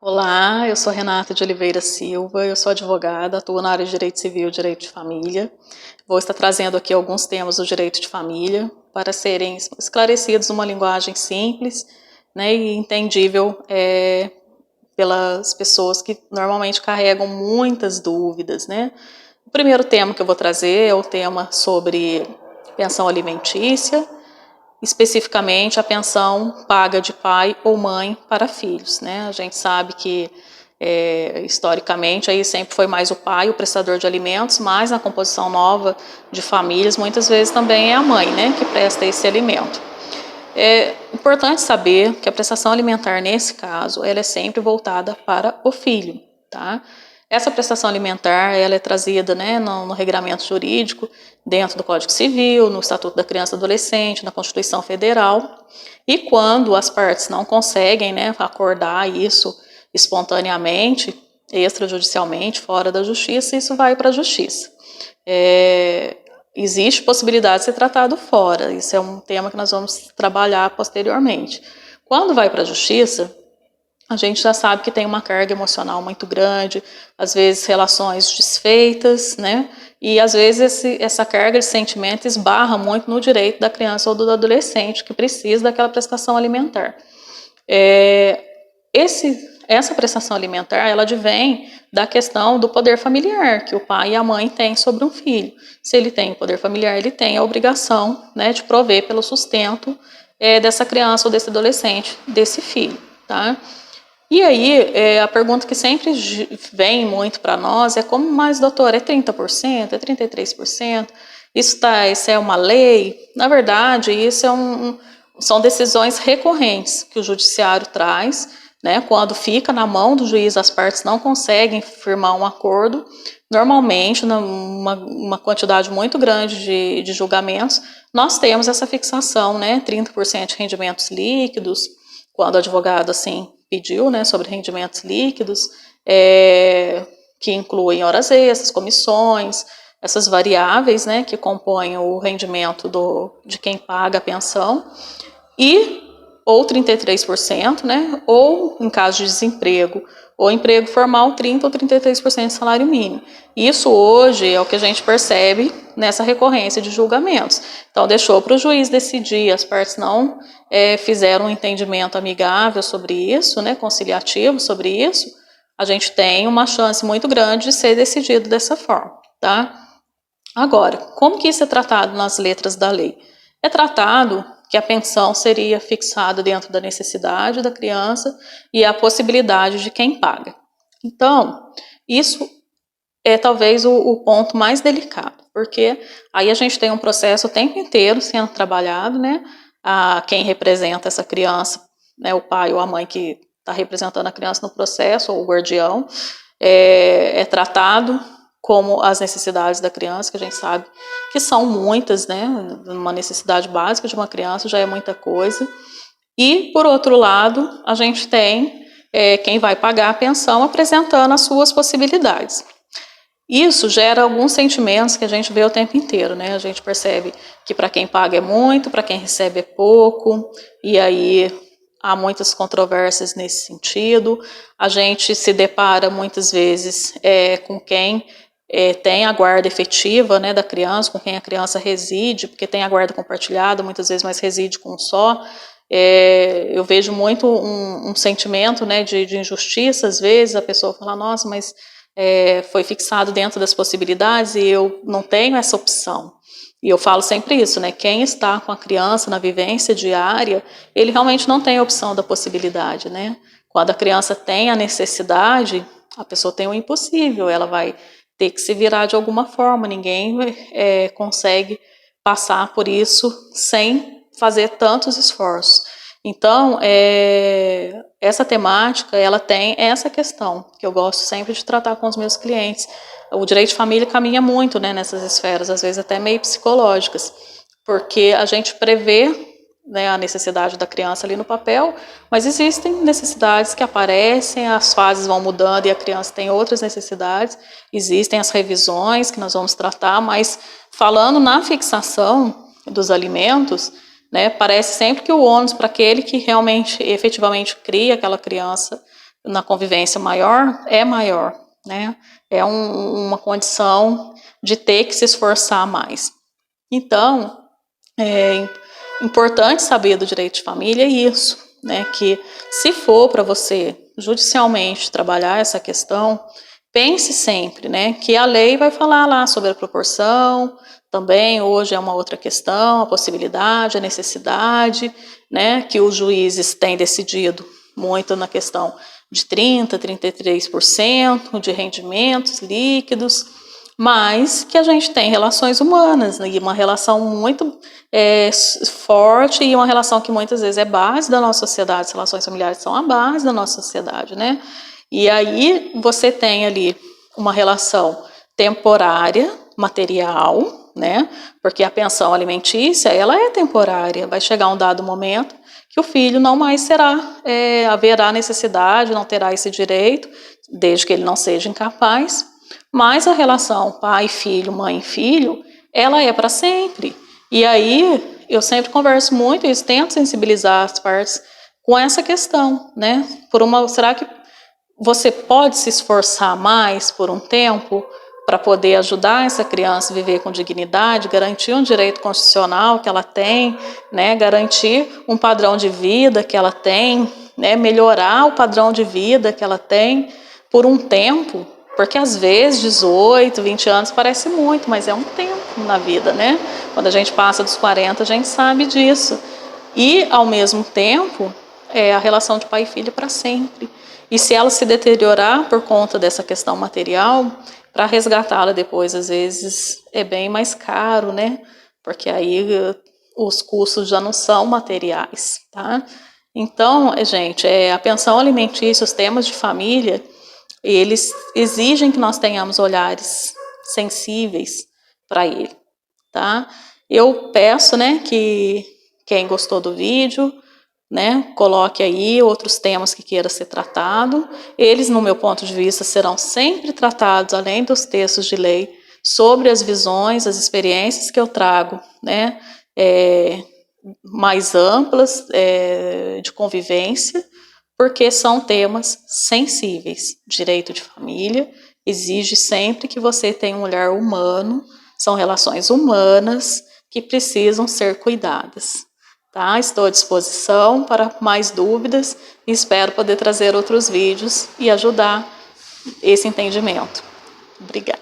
Olá, eu sou Renata de Oliveira Silva, eu sou advogada, atuo na área de Direito Civil e Direito de Família. Vou estar trazendo aqui alguns temas do direito de família para serem esclarecidos numa linguagem simples, né, e entendível pelas pessoas que normalmente carregam muitas dúvidas, né. O primeiro tema que eu vou trazer é o tema sobre pensão alimentícia, especificamente a pensão paga de pai ou mãe para filhos, né? A gente sabe que historicamente aí sempre foi mais o pai o prestador de alimentos, mas na composição nova de famílias muitas vezes também é a mãe, né, que presta esse alimento. É importante saber que a prestação alimentar nesse caso ela é sempre voltada para o filho, tá? Essa prestação alimentar ela é trazida, né, no regramento jurídico, dentro do Código Civil, no Estatuto da Criança e Adolescente, na Constituição Federal. E quando as partes não conseguem, né, acordar isso espontaneamente, extrajudicialmente, fora da justiça, isso vai para a justiça. Existe possibilidade de ser tratado fora, isso é um tema que nós vamos trabalhar posteriormente. Quando vai para a justiça, a gente já sabe que tem uma carga emocional muito grande, às vezes relações desfeitas, né? E às vezes essa carga de sentimento esbarra muito no direito da criança ou do adolescente que precisa daquela prestação alimentar. Essa prestação alimentar, ela advém da questão do poder familiar que o pai e a mãe têm sobre um filho. Se ele tem poder familiar, ele tem a obrigação, né, de prover pelo sustento dessa criança ou desse adolescente, desse filho, tá? E aí, a pergunta que sempre vem muito para nós é como, mas doutor, é 30%, é 33%? Isso é uma lei? Na verdade, isso são decisões recorrentes que o judiciário traz, né? Quando fica na mão do juiz, as partes não conseguem firmar um acordo. Normalmente, numa quantidade muito grande de julgamentos, nós temos essa fixação, né? 30% de rendimentos líquidos, quando o advogado assim pediu, né, sobre rendimentos líquidos, que incluem horas extras, comissões, essas variáveis, né, que compõem o rendimento de quem paga a pensão, e ou 33%, né, ou em caso de desemprego ou emprego formal, 30% ou 33% de salário mínimo. Isso hoje é o que a gente percebe nessa recorrência de julgamentos. Então, deixou para o juiz decidir, as partes não fizeram um entendimento amigável sobre isso, né, conciliativo sobre isso, a gente tem uma chance muito grande de ser decidido dessa forma, tá? Agora, como que isso é tratado nas letras da lei? É tratado que a pensão seria fixada dentro da necessidade da criança e a possibilidade de quem paga. Então, isso é talvez o ponto mais delicado, porque aí a gente tem um processo o tempo inteiro sendo trabalhado, né? Quem representa essa criança, né, o pai ou a mãe que está representando a criança no processo, ou o guardião, é tratado como as necessidades da criança, que a gente sabe que são muitas, né? Uma necessidade básica de uma criança já é muita coisa. E, por outro lado, a gente tem quem vai pagar a pensão apresentando as suas possibilidades. Isso gera alguns sentimentos que a gente vê o tempo inteiro, né? A gente percebe que para quem paga é muito, para quem recebe é pouco, e aí há muitas controvérsias nesse sentido. A gente se depara muitas vezes com quem tem a guarda efetiva, né, da criança, com quem a criança reside, porque tem a guarda compartilhada, muitas vezes, mas reside com um só. Eu vejo muito um sentimento, né, de injustiça, às vezes, a pessoa fala, nossa, mas foi fixado dentro das possibilidades e eu não tenho essa opção. E eu falo sempre isso, né? Quem está com a criança na vivência diária, ele realmente não tem a opção da possibilidade, né? Quando a criança tem a necessidade, a pessoa tem o impossível, ela vai ter que se virar de alguma forma, ninguém consegue passar por isso sem fazer tantos esforços. Então, essa temática, ela tem essa questão, que eu gosto sempre de tratar com os meus clientes. O direito de família caminha muito, né, nessas esferas, às vezes até meio psicológicas, porque a gente prevê, né, a necessidade da criança ali no papel, mas existem necessidades que aparecem, as fases vão mudando e a criança tem outras necessidades, existem as revisões que nós vamos tratar, mas falando na fixação dos alimentos, né, parece sempre que o ônus para aquele que realmente, efetivamente cria aquela criança na convivência maior, é maior, né? É uma condição de ter que se esforçar mais. Então, é importante saber do direito de família isso, né? Que se for para você judicialmente trabalhar essa questão, pense sempre, né? Que a lei vai falar lá sobre a proporção, também hoje é uma outra questão, a possibilidade, a necessidade, né? Que os juízes têm decidido muito na questão de 30%, 33% de rendimentos líquidos, mas que a gente tem relações humanas, né, e uma relação muito forte e uma relação que muitas vezes é base da nossa sociedade, as relações familiares são a base da nossa sociedade, né? E aí você tem ali uma relação temporária, material, né? Porque a pensão alimentícia, ela é temporária, vai chegar um dado momento que o filho não mais será, haverá necessidade, não terá esse direito, desde que ele não seja incapaz, mas a relação pai-filho, mãe-filho, ela é para sempre. E aí, eu sempre converso muito isso, tento sensibilizar as partes com essa questão, né? Será que você pode se esforçar mais por um tempo para poder ajudar essa criança a viver com dignidade, garantir um direito constitucional que ela tem, né? Garantir um padrão de vida que ela tem, né? Melhorar o padrão de vida que ela tem por um tempo? Porque às vezes 18, 20 anos parece muito, mas é um tempo na vida, né? Quando a gente passa dos 40, a gente sabe disso. E, ao mesmo tempo, a relação de pai e filho para sempre. E se ela se deteriorar por conta dessa questão material, para resgatá-la depois, às vezes, é bem mais caro, né? Porque aí os custos já não são materiais, tá? Então, gente, a pensão alimentícia, os temas de família, eles exigem que nós tenhamos olhares sensíveis para ele, tá? Eu peço, né, que quem gostou do vídeo, né, coloque aí outros temas que queira ser tratado. Eles, no meu ponto de vista, serão sempre tratados, além dos textos de lei, sobre as visões, as experiências que eu trago, né, mais amplas, de convivência, porque são temas sensíveis. Direito de família exige sempre que você tenha um olhar humano, são relações humanas que precisam ser cuidadas. Tá? Estou à disposição para mais dúvidas e espero poder trazer outros vídeos e ajudar esse entendimento. Obrigada.